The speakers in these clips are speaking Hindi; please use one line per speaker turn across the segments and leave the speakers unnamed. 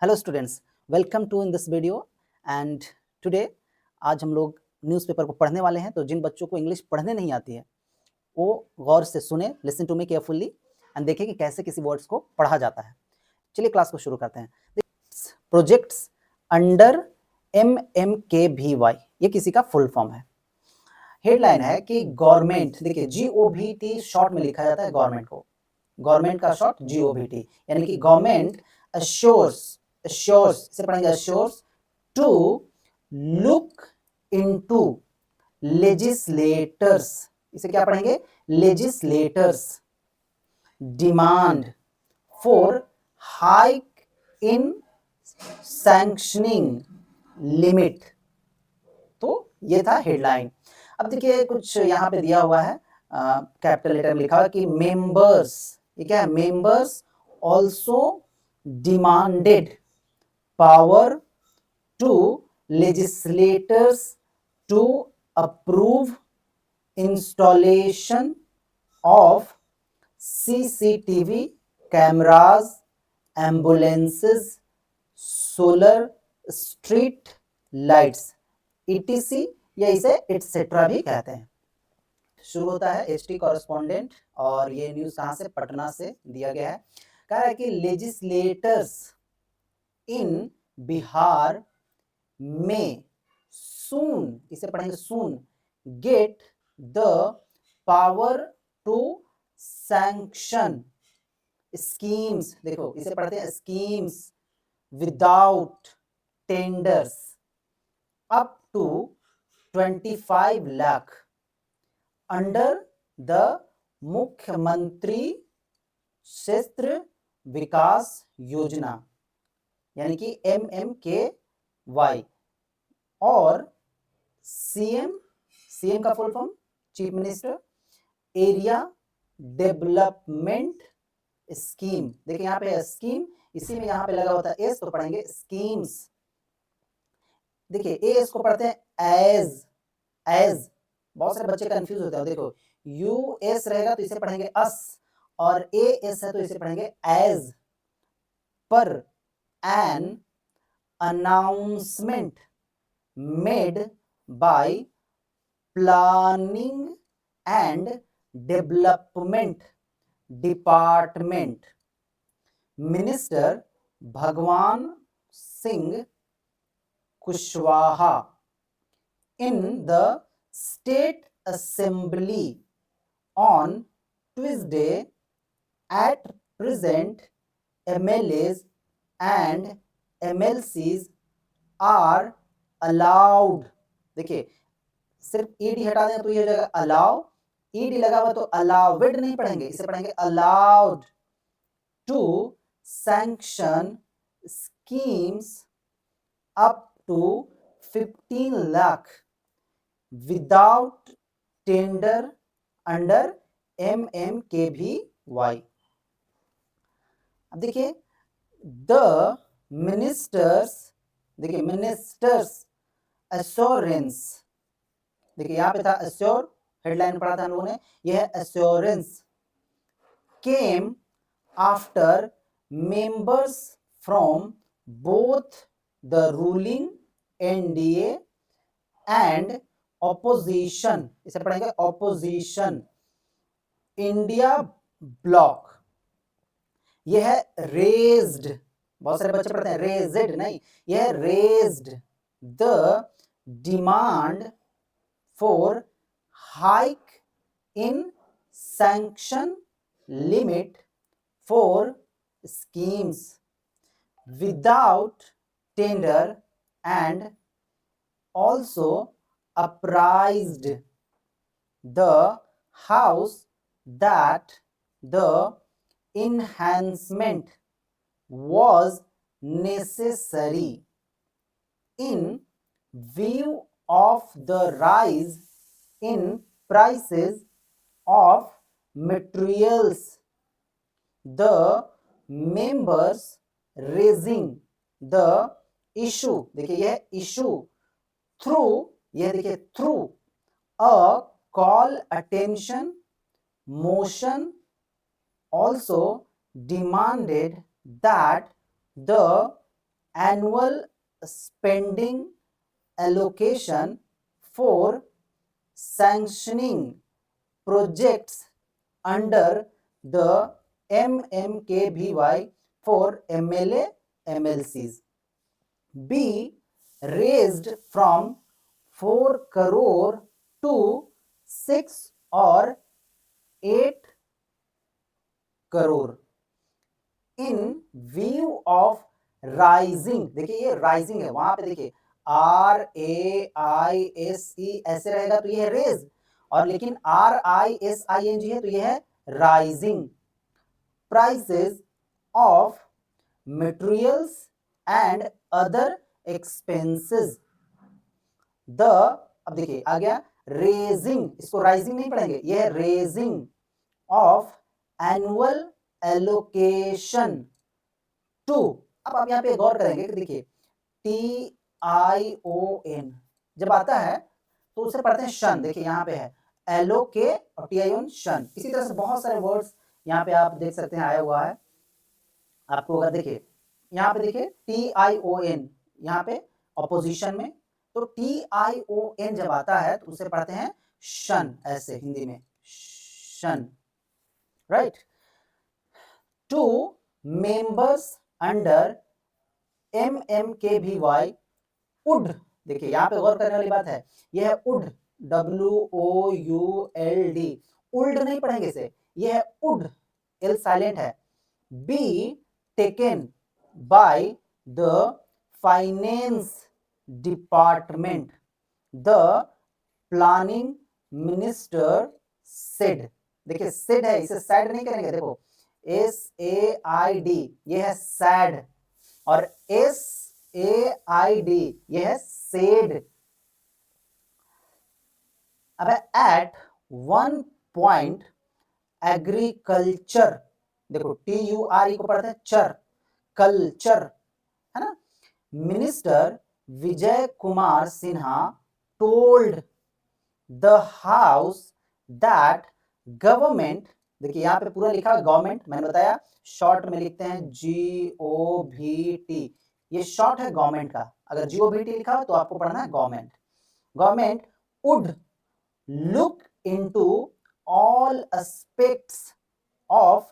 Hello students, welcome to in this video and today आज हम लोग न्यूज़पेपर को पढ़ने वाले हैं। तो जिन बच्चों को इंग्लिश पढ़ने नहीं आती है वो गौर से सुने, listen to me carefully and देखें कि कैसे किसी वर्ड्स को पढ़ा जाता है। चलिए क्लास को शुरू करते हैं। प्रोजेक्ट्स अंडर MMKVY, ये किसी का फुल फॉर्म है। हेडलाइन है कि गवर्नमेंट, देखिए GOVT शॉर्ट में लिखा जाता है गवर्नमेंट को, गवर्नमेंट का शॉर्ट GOVT, यानी कि गवर्नमेंट assures, इसे पढ़ेंगे assures to look into legislators, इसे क्या पढ़ेंगे legislators demand for hike in sanctioning limit। तो ये था हेडलाइन। अब देखिए कुछ यहाँ पे दिया हुआ है, कैपिटल लेटर में लिखा हुआ कि मेंबर्स, ये क्या है, members also demanded power to legislators to approve installation of CCTV cameras, ambulances, solar street lights ETC, या इसे एटसेट्रा भी कहते हैं। शुरू होता है HT कॉरेस्पॉन्डेंट, और ये न्यूज़ कहाँ से, पटना से दिया गया है। कह रहा है कि लेजिस्लेटर्स इन बिहार में सून, इसे पढ़ेंगे soon, get the power to sanction schemes, देखो इसे पढ़ते हैं schemes without tenders up to 25 lakh under the Mukhyamantri Kshetra विकास योजना, यानी कि MMKY, और CM का full form chief minister area development scheme. देखिए यहाँ पे स्कीम, इसी में यहाँ पे लगा होता है एस, तो पढ़ेंगे स्कीम्स। देखिए एस को पढ़ते हैं एज, बहुत सारे बच्चे कंफ्यूज होते हैं। देखो US रहेगा तो इसे पढ़ेंगे अस, और AS है तो इसे पढ़ेंगे एज पर an announcement made by planning and development department minister Bhagwan Singh Kushwaha in the State Assembly on Tuesday. At present, MLAs and MLCs are allowed, देखिए सिर्फ ED हटा दें तो ये हो जाएगा allow, ED लगा हुआ तो allowed नहीं पढ़ेंगे, इसे पढ़ेंगे allowed to sanction schemes up to 15 lakh without tender under MMKVY। अब देखिए द मिनिस्टर्स, देखिए मिनिस्टर्स एश्योरेंस, देखिए यहाँ पे था एश्योर, हेडलाइन पढ़ा था हम लोगों ने, यह है assurance came after members from both the ruling NDA and opposition, इसे पढ़ेंगे ऑपोजिशन इंडिया ब्लॉक। यह है रेज्ड, बहुत सारे बच्चे पढ़ते हैं रेज्ड नहीं, यह raised the demand for hike in sanction limit for schemes without tender and also apprised the House that the enhancement was necessary in view of the rise in prices of materials. The members raising the issue, देखिए यह इशू थ्रू, यह देखिए through a call attention motion also demanded that the annual spending allocation for sanctioning projects under the MMKVY for MLA MLCs. B, raised from 4 crore to 6 or 8 crore in view of rising, देखिए ये rising है, वहां पे देखिए RAISE ऐसे रहेगा तो ये है रेज, और लेकिन RISING है तो ये है rising, prices of materials and other expenses. The, अब देखिए आ गया रेजिंग, इसको राइजिंग नहीं पढ़ेंगे, ये है raising of annual allocation too. अब आप यहाँ पे गौर करेंगे कि देखिए TION जब आता है तो उसे पढ़ते हैं शन, देखिए यहाँ पे है एलोके और TION शन। इसी तरह से बहुत सारे वर्ड्स यहाँ पे आप देख सकते हैं आया हुआ है आपको। अगर देखिए यहाँ पे देखिए TION यहाँ पे ऑपोजिशन में, तो TION जब आता है तो उसे पढ़ते हैं शन, ऐसे हिंदी में शन, right. Two members under MMKVY would, देखिए यहाँ पे गौर करने वाली बात है, यह है वुड, WOULD, उल्ड नहीं पढ़ेंगे इसे, यह है वुड, L साइलेंट है। Be taken by the finance department, the planning minister said, देखिए सेड है, इसे सैड नहीं करेंगे, देखो SAID ये है सैड, और SAID ये है सेड। अब एट वन पॉइंट एग्रीकल्चर, देखो TURE को पढ़ते हैं चर, कल्चर है ना, minister Vijay Kumar Sinha told the house that government, देखिए यहाँ पे पूरा लिखा गवर्नमेंट, मैंने बताया शॉर्ट में लिखते हैं GOVT, ये शॉर्ट है गवर्नमेंट का, अगर GOVT लिखा हो तो आपको पढ़ना है government. Government would look into all aspects of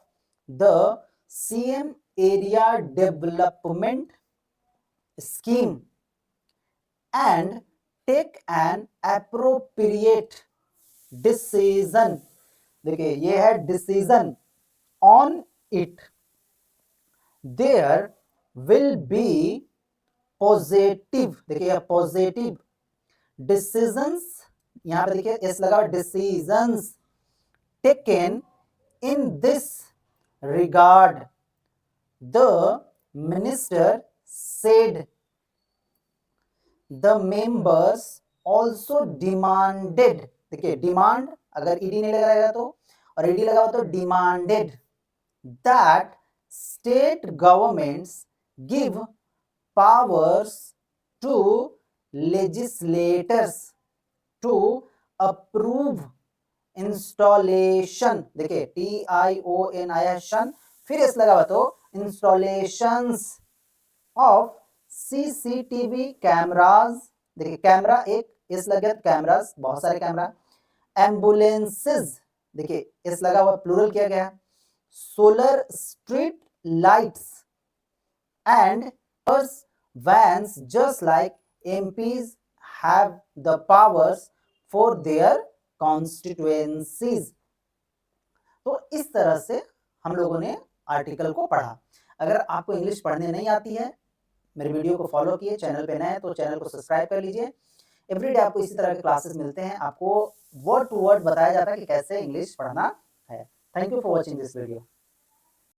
the CM area development scheme and take an appropriate decision, देखिए ये है decision on it, there will be positive, देखिए पॉजिटिव डिसीजंस, यहां पे देखिए एस लगा, decisions taken in this regard, the minister said. The members also demanded, देखिए डिमांड अगर ईडी नहीं लगा रहेगा तो, और ईडी लगा हुआ तो demanded that state governments give powers to legislators to approve installation, देखिए TION आया शन, फिर इस लगा हुआ तो इंस्टॉलेशंस ऑफ CCTV कैमराज, देखिए कैमरा एक, इस लगा कैमराज, बहुत सारे कैमरा, एम्बुलेंसेज, देखिए इस लगा हुआ प्लूरल किया गया, सोलर स्ट्रीट लाइट्स एंड बस vans just like MPs have the powers for their constituencies। तो इस तरह से हम लोगों ने आर्टिकल को पढ़ा। अगर आपको इंग्लिश पढ़ने नहीं आती है, मेरे वीडियो को फॉलो किए, चैनल पे नए हैं तो चैनल को सब्सक्राइब कर लीजिए। एवरीडे आपको इसी तरह के क्लासेस मिलते हैं, आपको वर्ड टू वर्ड बताया जाता है कि कैसे इंग्लिश पढ़ना है। Thank you for watching this video.